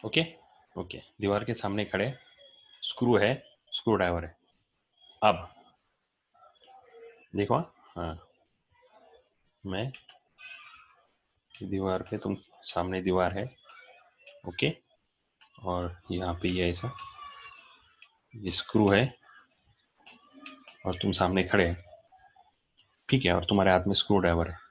Okay okay, दीवार के सामने खड़े, स्क्रू है, स्क्रू ड्राइवर है। अब देखो, हाँ, मैं दीवार पे, तुम सामने दीवार है, ओके, और यहाँ पे ये ऐसा ये स्क्रू है और तुम सामने खड़े हैं, ठीक है, और तुम्हारे हाथ में स्क्रू ड्राइवर है।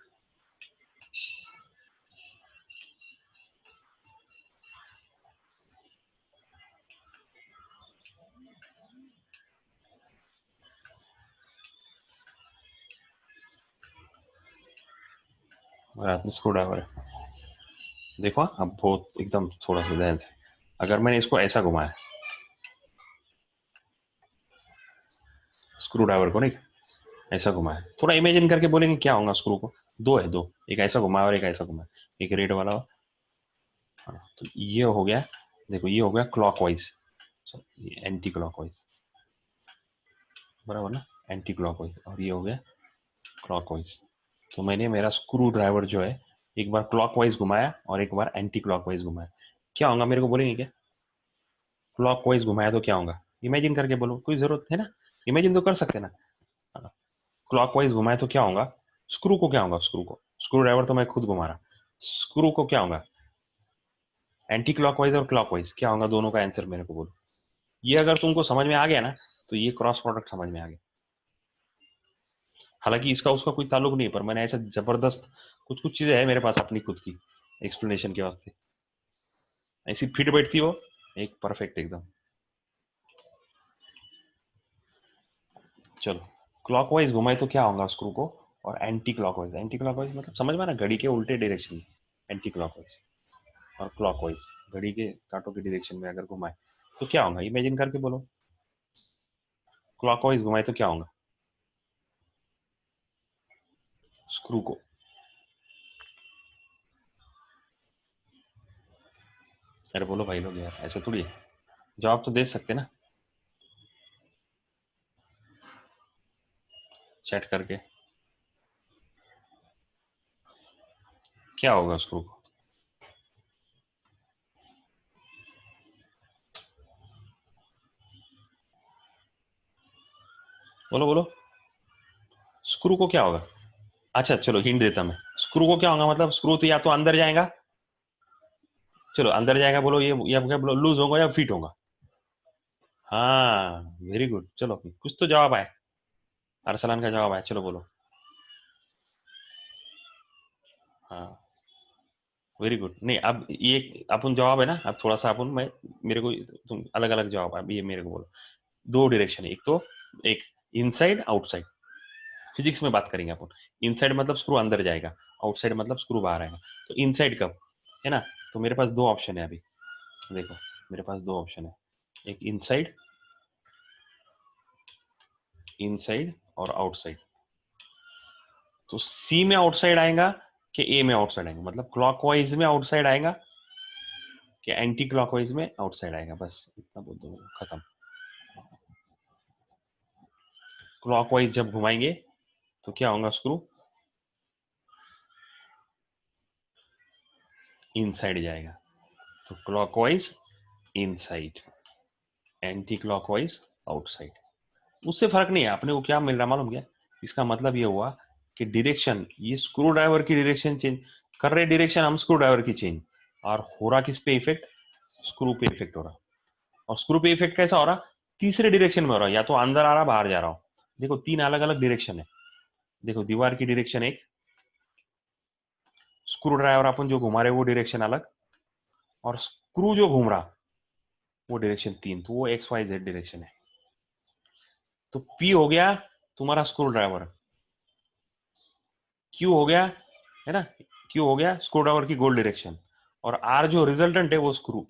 तुम्हारे हाथ में स्क्रू ड्राइवर है। देखो अब बहुत एकदम थोड़ा सा ध्यान से, अगर मैंने इसको ऐसा घुमाया, स्क्रू ड्राइवर को नहीं, ऐसा घुमाया, थोड़ा इमेजिन करके बोलेंगे क्या होगा स्क्रू को। दो है, दो, एक ऐसा घुमाया और एक ऐसा घुमाया, एक रेड वाला। हाँ, तो ये हो गया, देखो ये हो गया क्लॉकवाइज, ये एंटी क्लॉकवाइज, बराबर ना, एंटी क्लॉकवाइज, और ये हो गया क्लॉकवाइज। तो मैंने मेरा स्क्रू ड्राइवर जो है एक बार क्लॉकवाइज घुमाया और एक बार एंटी क्लॉकवाइज घुमाया, क्या होगा मेरे को बोलेंगे क्या? क्लॉकवाइज घुमाया तो क्या होगा, इमेजिन करके बोलो, कोई जरूरत है ना, इमेजिन तो कर सकते हैं ना। क्लॉकवाइज घुमाए तो क्या होगा, स्क्रू को क्या होगा, स्क्रू को, स्क्रू ड्राइवर तो मैं खुद घुमा रहा, स्क्रू को क्या होगा, एंटी क्लॉकवाइज और क्लॉकवाइज क्या होगा, दोनों का आंसर मेरे को बोलो। ये अगर तुमको समझ में आ गया ना, तो ये क्रॉस प्रोडक्ट समझ में आ गया। हालांकि इसका उसका कोई ताल्लुक नहीं है, पर मैंने ऐसा जबरदस्त कुछ कुछ चीजें है मेरे पास अपनी खुद की एक्सप्लेनेशन के वास्ते, ऐसी फिट बैठती हो एक परफेक्ट एकदम। चलो, क्लॉकवाइज घुमाए तो क्या होगा स्क्रू को, और एंटी क्लॉकवाइज, एंटी क्लॉकवाइज मतलब समझ में ना, घड़ी के उल्टे डायरेक्शन में एंटी क्लॉकवाइज, और क्लॉकवाइज घड़ी के कांटों के डायरेक्शन में अगर घुमाए तो क्या होगा, इमेजिन करके बोलो, क्लॉकवाइज घुमाए तो क्या होगा स्क्रू को। अरे बोलो भाई लोग यार, ऐसे थोड़ी है, जवाब तो दे सकते ना चैट करके, क्या होगा स्क्रू को। बोलो बोलो, स्क्रू को क्या होगा। अच्छा चलो हिंट देता मैं, स्क्रू को क्या होगा, मतलब स्क्रू तो या तो अंदर जाएगा, चलो अंदर जाएगा बोलो, ये या क्या बोलो, लूज होगा या फिट होगा। हाँ वेरी गुड, चलो कुछ तो जवाब आए, अरसलान का जवाब आया, चलो बोलो। हाँ वेरी गुड, नहीं अब ये अपन जवाब है ना, अब थोड़ा सा अपन मैं, मेरे को तुम अलग अलग जवाब, अब ये मेरे को बोलो, दो डायरेक्शन है, एक तो एक इनसाइड आउटसाइड, फिजिक्स में बात करेंगे अपन, इनसाइड मतलब स्क्रू अंदर जाएगा, आउटसाइड मतलब स्क्रू बाहर आएगा, तो इनसाइड कब, है ना, तो मेरे पास दो ऑप्शन है अभी, देखो मेरे पास दो ऑप्शन है, एक इनसाइड, इनसाइड और आउटसाइड, तो सी में आउटसाइड आएगा कि ए में आउटसाइड आएगा, मतलब क्लॉकवाइज में आउटसाइड आएगा कि एंटी क्लॉकवाइज में आउटसाइड आएगा, बस इतना बोल दो खत्म। क्लॉकवाइज जब घुमाएंगे तो क्या होगा स्क्रू, इनसाइड जाएगा, तो clockwise inside, anti clockwise outside, उससे फर्क नहीं है, अपने को क्या मिल रहा मालूम क्या, इसका मतलब ये हुआ कि डायरेक्शन, ये स्क्रू ड्राइवर की डायरेक्शन चेंज कर रहे, डायरेक्शन हम स्क्रू ड्राइवर की चेंज, और हो रहा किस पे इफेक्ट, स्क्रू पे इफेक्ट हो रहा, और स्क्रू पे इफेक्ट कैसा हो रहा, तीसरे डायरेक्शन में हो रहा, या तो अंदर आ रहा बाहर जा रहा हो, देखो तीन अलग अलग डायरेक्शन है, देखो दीवार की डायरेक्शन एक, स्क्रू ड्राइवर अपन जो घुमा रहे वो डायरेक्शन अलग, और स्क्रू जो घूम रहा वो डायरेक्शन तीन, तो वो एक्स वाई जेड डायरेक्शन है। तो पी हो गया तुम्हारा स्क्रू ड्राइवर, क्यू हो गया, है ना, क्यू हो गया स्क्रू ड्राइवर की गोल डायरेक्शन, और आर जो रिजल्टेंट है वो स्क्रू,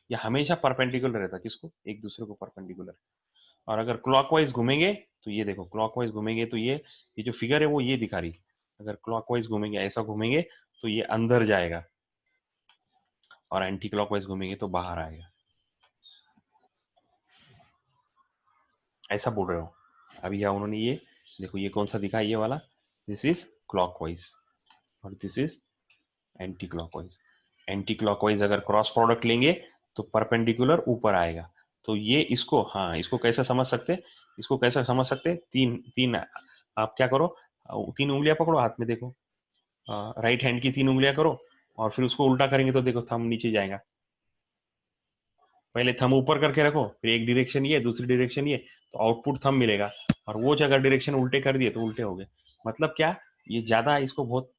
ये हमेशा परपेंडिकुलर रहता है किसको, एक दूसरे को परपेंडिकुलर, और अगर क्लॉकवाइज घूमेंगे तो ये देखो, क्लॉकवाइज घूमेंगे तो ये जो फिगर है वो ये दिखा रही, अगर क्लॉकवाइज घूमेंगे ऐसा घूमेंगे तो ये अंदर जाएगा, और एंटी क्लॉकवाइज घूमेंगे तो बाहर आएगा, ऐसा बोल रहे हो। अभी यहाँ उन्होंने ये देखो, ये कौन सा दिखा, ये वाला, दिस इज क्लॉकवाइज और this is anti clockwise, anti clockwise अगर क्रॉस प्रोडक्ट लेंगे तो परपेंडिकुलर ऊपर आएगा। तो ये इसको, हाँ इसको कैसे समझ सकते, इसको कैसे समझ सकते, तीन तीन आप क्या करो, तीन उंगलियां पकड़ो हाथ में, देखो राइट हैंड की तीन उंगलियां करो और फिर उसको उल्टा करेंगे तो देखो थंब नीचे जाएगा। पहले थंब ऊपर करके रखो, फिर एक डायरेक्शन ये, दूसरी डायरेक्शन ये, तो आउटपुट थंब मिलेगा। और वो अगर डायरेक्शन उल्टे कर दिए तो उल्टे हो गए। मतलब क्या, ये ज्यादा इसको बहुत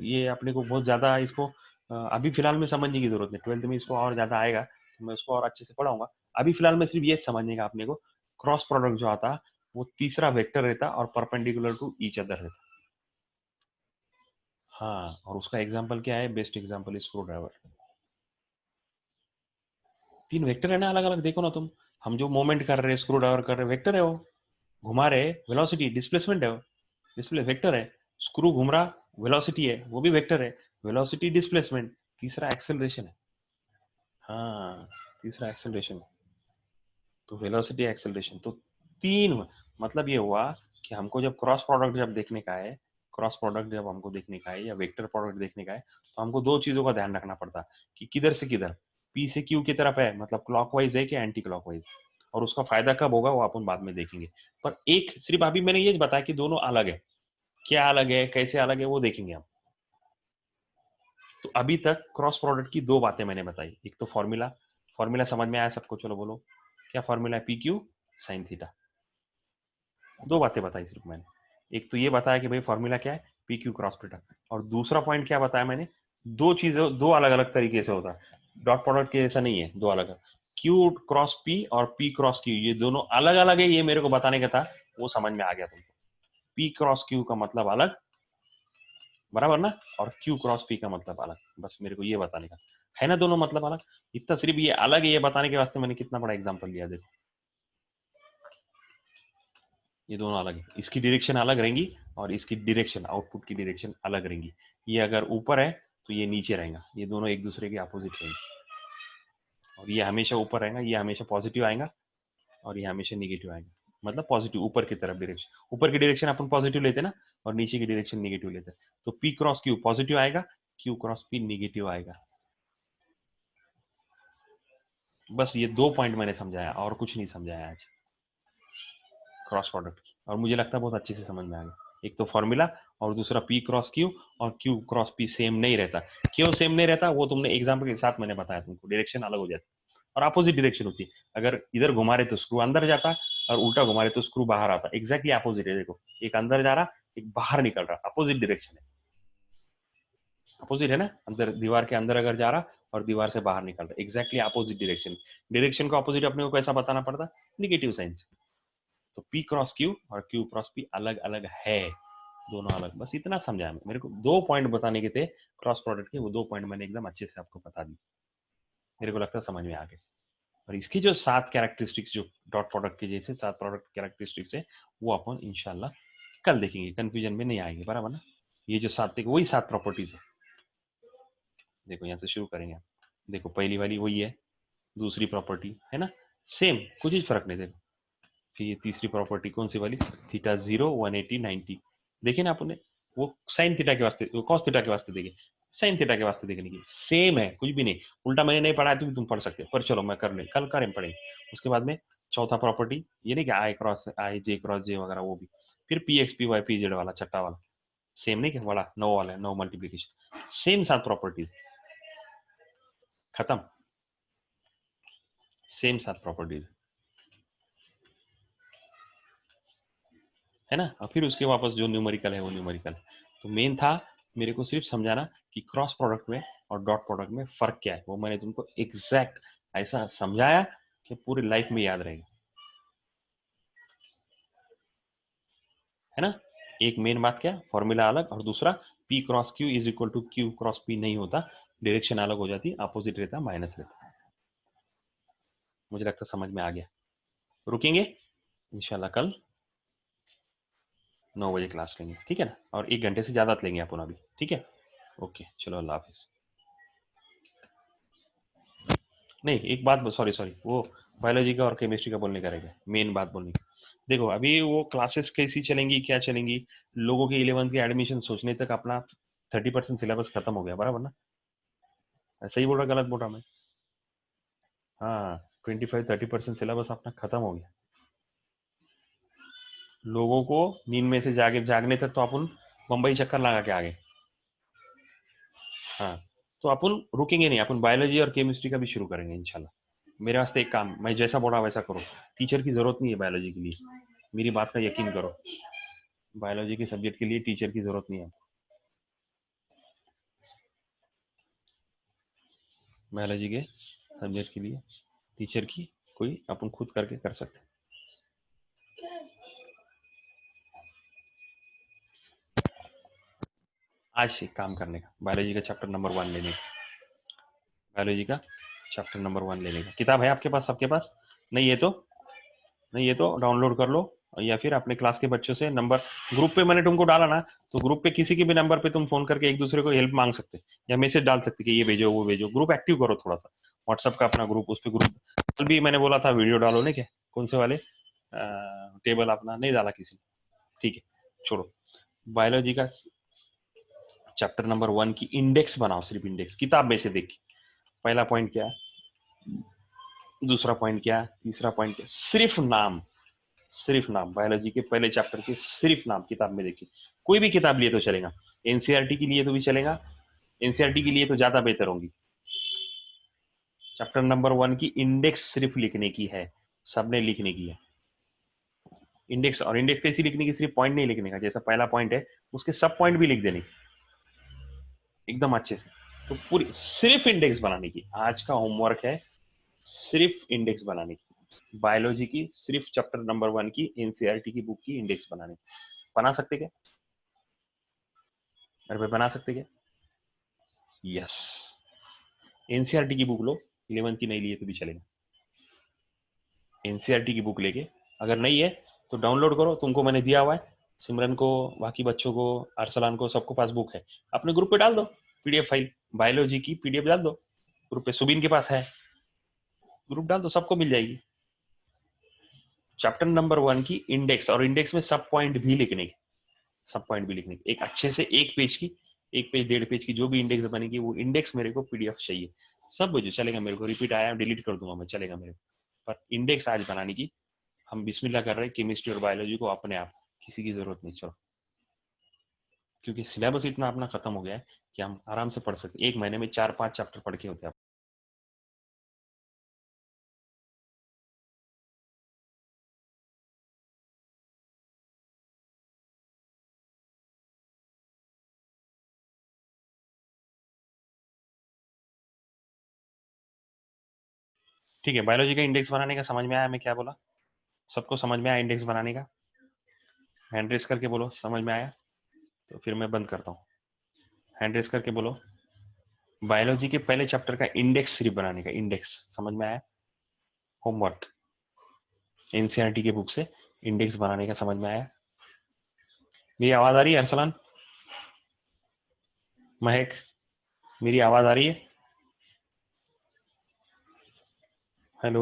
ये अपने को बहुत ज्यादा इसको अभी फिलहाल में समझने की जरूरत है। 12th में इसको और ज्यादा आएगा तो मैं उसको और अच्छे से पढ़ाऊंगा। अभी फिलहाल में सिर्फ ये समझने का अपने को, क्रॉस प्रोडक्ट जो आता वो तीसरा वेक्टर रहता और परपेंडिकुलर टू ईच अदर रहता। हाँ, और उसका एग्जाम्पल क्या है, बेस्ट एग्जाम्पल स्क्रू ड्राइवर। तीन वेक्टर है ना अलग अलग, देखो ना तुम, हम जो मूवमेंट कर रहे हैं स्क्रू ड्राइवर कर रहे हैं वेक्टर है, वो घुमा रहे वेलोसिटी डिस्प्लेसमेंट है, वो डिस्प्ले वेक्टर है। स्क्रू घूम रहा वेलोसिटी है, वो भी वेक्टर है, वेलोसिटी डिस्प्लेसमेंट। तीसरा एक्सेलरेशन है। हाँ, तीसरा एक्सेलरेशन, तो वेलोसिटी एक्सेलरेशन, तो तीन, मतलब ये हुआ कि हमको जब क्रॉस प्रोडक्ट जब देखने का है, क्रॉस प्रोडक्ट जब हमको देखने का है या वेक्टर प्रोडक्ट देखने का है, तो हमको दो चीजों का ध्यान रखना पड़ता कि किधर से किधर, पी से क्यू की तरफ है, मतलब क्लॉकवाइज है कि एंटी क्लॉकवाइज। और उसका फायदा कब होगा वो अपन बाद में देखेंगे। पर एक सिर्फ अभी मैंने ये बताया कि दोनों अलग है, क्या अलग है कैसे अलग है वो देखेंगे हम। तो अभी तक क्रॉस प्रोडक्ट की दो बातें मैंने बताई, एक तो फॉर्मूला, फॉर्मूला समझ में आया सबको, चलो बोलो क्या फॉर्मूला है, पी क्यू साइन थीटा। दो बातें बताई सिर्फ मैंने, एक तो ये बताया कि भाई फॉर्मूला क्या है, पी क्यू क्रॉस थीटा। और दूसरा पॉइंट क्या बताया मैंने, दो चीजें दो अलग अलग तरीके से होता है, डॉट प्रोडक्ट के जैसा नहीं है, दो अलग अलग, क्यू क्रॉस पी और पी क्रॉस क्यू, ये दोनों अलग अलग है, ये मेरे को बताने का था, वो समझ में आ गया तुमको। पी क्रॉस क्यू का मतलब अलग, बराबर ना, और क्यू क्रॉस पी का मतलब अलग, बस मेरे को ये बताने का है ना, दोनों मतलब अलग। इतना सिर्फ ये अलग है ये बताने के वास्ते मैंने कितना बड़ा एग्जाम्पल लिया, देखो ये दोनों अलग है, इसकी डायरेक्शन अलग रहेंगी और इसकी डायरेक्शन आउटपुट की डायरेक्शन अलग रहेंगी। ये अगर ऊपर है तो ये नीचे रहेगा, ये दोनों एक दूसरे के अपोजिट रहेंगे। और ये हमेशा ऊपर रहेगा, ये हमेशा पॉजिटिव आएगा और ये हमेशा निगेटिव आएगा। मतलब पॉजिटिव ऊपर की तरफ डायरेक्शन, ऊपर की डायरेक्शन अपन पॉजिटिव लेते हैं ना, और नीचे की डायरेक्शन निगेटिव लेते हैं। तो पी क्रॉस क्यू पॉजिटिव आएगा, क्यू क्रॉस पी निगेटिव आएगा। बस ये दो पॉइंट मैंने समझाया और कुछ नहीं समझाया आज क्रॉस प्रोडक्ट की, और मुझे लगता है बहुत अच्छे से समझ में आ गया। एक तो फॉर्मूला और दूसरा पी क्रॉस क्यू, और क्यू क्रॉस पी सेम नहीं रहता। क्यों सेम नहीं रहता वो तुमने एग्जाम्पल के साथ मैंने बताया तुमको, डायरेक्शन अलग हो जाती और अपोजिट डायरेक्शन होती है। अगर इधर घुमा रहे तो स्क्रू अंदर जाता और उल्टा घुमा रहे तो स्क्रू बाहर आता, एग्जैक्टली अपोजिट है। देखो एक अंदर जा रहा एक बाहर निकल रहा, अपोजिट डायरेक्शन है, अपोजिट है ना, अंदर दीवार के अंदर अगर जा रहा और दीवार से बाहर निकल रहा, एग्जैक्टली अपोजिट डायरेक्शन। डायरेक्शन को अपोजिट अपने को कैसा बताना पड़ता, निगेटिव साइन से। तो पी क्रॉस क्यू और क्यू क्रॉस पी अलग अलग है, दोनों अलग, बस इतना समझाया मेरे को दो पॉइंट बताने के थे क्रॉस प्रोडक्ट के, वो दो पॉइंट मैंने एकदम अच्छे से आपको बता दी, मेरे को लगता है समझ में आ गए। और इसकी जो सात कैरेक्टरिस्टिक्स जो डॉट प्रोडक्ट के जैसे सात प्रोडक्ट कैरेक्टरिस्टिक्स है वो अपन इंशाल्लाह कल देखेंगे, कंफ्यूजन में नहीं आएंगे, बराबर ना। ये जो सात वही सात प्रॉपर्टीज है, देखो यहाँ से शुरू करेंगे। देखो पहली वाली वही है, दूसरी प्रॉपर्टी है ना सेम, कुछ ही फर्क नहीं। देखो फिर ये तीसरी प्रॉपर्टी कौन सी वाली, थीटा 0 180 90, देखिए ना आपने, वो साइन थीटा के वास्ते, वो कॉस थीटा के वास्ते देखे, साइन थीटा के वास्ते देखने की सेम है, कुछ भी नहीं उल्टा। मैंने नहीं पढ़ा तो भी तुम पढ़ सकते हो, पर चलो मैं कर ले, कल करें पढ़ेंगे। उसके बाद में चौथा प्रॉपर्टी ये नहीं कि आई क्रॉस आई जे क्रॉस जे वगैरह वो भी, फिर P X P Y P Z वाला छठा वाला सेम नहीं, कि बड़ा नो वाला है, नो मल्टीप्लीकेशन, सेम सात प्रॉपर्टीज खत्म, सेम सात प्रॉपर्टीज है ना। और फिर उसके वापस जो न्यूमेरिकल है वो न्यूमेरिकल है। तो मेन था मेरे को सिर्फ समझाना कि क्रॉस प्रोडक्ट में और डॉट प्रोडक्ट में फर्क क्या है, वो मैंने तुमको एग्जैक्ट ऐसा समझाया कि पूरी लाइफ में याद रहेगा, है ना। एक मेन बात क्या, फॉर्मूला अलग, और दूसरा P cross Q is equal to Q cross P नहीं होता, डायरेक्शन अलग हो जाती, अपोजिट रहता, माइनस रहता। मुझे लगता समझ में आ गया। रुकेंगे इंशाल्लाह कल 9 बजे क्लास लेंगे, ठीक है ना, और 1 घंटे से ज्यादा लेंगे अपन अभी, ठीक है। ओके चलो अल्लाह हाफिज। नहीं एक बात, सॉरी सॉरी, वो बायोलॉजी का और केमिस्ट्री का बोलने का रहेगा, मेन बात बोलने की। देखो अभी वो क्लासेस कैसी चलेंगी क्या चलेंगी, लोगों के 11th के एडमिशन सोचने तक अपना 30% सिलेबस खत्म हो गया, बराबर ना। सही बोल रहा गलत बोल रहा मैं? हाँ, 25-30% सिलेबस अपना खत्म हो गया। लोगों को नींद में से जागने तक तो अपन बम्बई चक्कर लगा के आ गए। हाँ, तो अपन रुकेंगे नहीं, अपन बायोलॉजी और केमिस्ट्री का भी शुरू करेंगे इंशाल्लाह। मेरे वास्ते एक काम, मैं जैसा बोला वैसा करो। टीचर की जरूरत नहीं है बायोलॉजी के लिए, मेरी बात का यकीन करो। बायोलॉजी के सब्जेक्ट के लिए टीचर की जरूरत नहीं है। बायोलॉजी के सब्जेक्ट के लिए टीचर की कोई अपन खुद करके कर सकते हैं। आज एक काम करने का, बायोलॉजी का चैप्टर नंबर 1 लेने का। बायोलॉजी का चैप्टर नंबर 1 लेने का। किताब है आपके पास? सबके पास? नहीं है तो डाउनलोड कर लो, या फिर अपने क्लास के बच्चों से नंबर, ग्रुप पे मैंने तुमको डाला ना, तो ग्रुप पे किसी के भी नंबर पे तुम फोन करके एक दूसरे को हेल्प मांग सकते या मैसेज डाल सकते कि ये भेजो वो भेजो। ग्रुप एक्टिव करो थोड़ा सा, व्हाट्सअप का अपना ग्रुप, उस पर ग्रुप। कल भी मैंने बोला था वीडियो डालो ने, क्या कौन से वाले टेबल अपना नहीं डाला किसी ने। ठीक है, छोड़ो। बायोलॉजी का चैप्टर नंबर 1 की इंडेक्स बनाओ, सिर्फ इंडेक्स किताब में से देख के। पहला पॉइंट क्या है, दूसरा पॉइंट क्या है, तीसरा पॉइंट क्या, सिर्फ नाम। सिर्फ नाम, बायोलॉजी के पहले चैप्टर के सिर्फ नाम किताब में देखिए। कोई भी किताब लिए तो चलेगा, एनसीईआरटी के लिए तो भी चलेगा, एनसीईआरटी के लिए तो ज्यादा बेहतर होंगी। चैप्टर नंबर 1 की इंडेक्स सिर्फ लिखने की है, सबने लिखने की है इंडेक्स। और इंडेक्स कैसी लिखने की, सिर्फ पॉइंट नहीं लिखने का, जैसा पहला पॉइंट है उसके सब पॉइंट भी लिख देने एकदम अच्छे से। तो पूरी सिर्फ इंडेक्स बनाने की आज का होमवर्क है, सिर्फ इंडेक्स बनाने की। बायोलॉजी की सिर्फ चैप्टर नंबर 1 की एनसीईआरटी की बुक की इंडेक्स बनाने की। बना सकते क्या मेरे पे, बना सकते क्या? यस, एनसीईआरटी की बुक लो, 11 की नहीं लिए तो भी चलेगा। एनसीईआरटी की बुक लेके, अगर नहीं है तो डाउनलोड करो, तुमको मैंने दिया हुआ है, सिमरन को, बाकी बच्चों को, अरसलान को, सबको पास बुक है, अपने ग्रुप पे डाल दो पीडीएफ फाइल, बायोलॉजी की पीडीएफ डाल दो ग्रुप पे। सुबीन के पास है, ग्रुप डाल दो, सबको मिल जाएगी। चैप्टर नंबर 1 की इंडेक्स, और इंडेक्स में सब पॉइंट भी लिखने के, सब पॉइंट भी लिखने की, एक अच्छे से एक पेज की, एक पेज 1.5 पेज की जो भी इंडेक्स बनेगी, वो इंडेक्स मेरे को पीडीएफ चाहिए। सब जो चलेगा मेरे को, रिपीट आया डिलीट कर दूंगा मैं, चलेगा मेरे को, पर इंडेक्स आज बनाने की हम बिस्मिल्लाह कर रहे हैं। केमिस्ट्री और बायोलॉजी को अपने आप, किसी की जरूरत नहीं, चलो, क्योंकि सिलेबस इतना अपना खत्म हो गया है कि हम आराम से पढ़ सकते, एक महीने में 4-5 चैप्टर पढ़ के होते हैं। ठीक है, बायोलॉजी का इंडेक्स बनाने का समझ में आया मैं क्या बोला? सबको समझ में आया इंडेक्स बनाने का? हैंड रेस करके बोलो समझ में आया, तो फिर मैं बंद करता हूँ। हैंड रेस करके बोलो, बायोलॉजी के पहले चैप्टर का इंडेक्स सिर्फ बनाने का, इंडेक्स समझ में आया? होमवर्क एनसीईआरटी के बुक से इंडेक्स बनाने का समझ में आया? मेरी आवाज आ रही है अरसलान, महक, मेरी आवाज आ रही है? हेलो।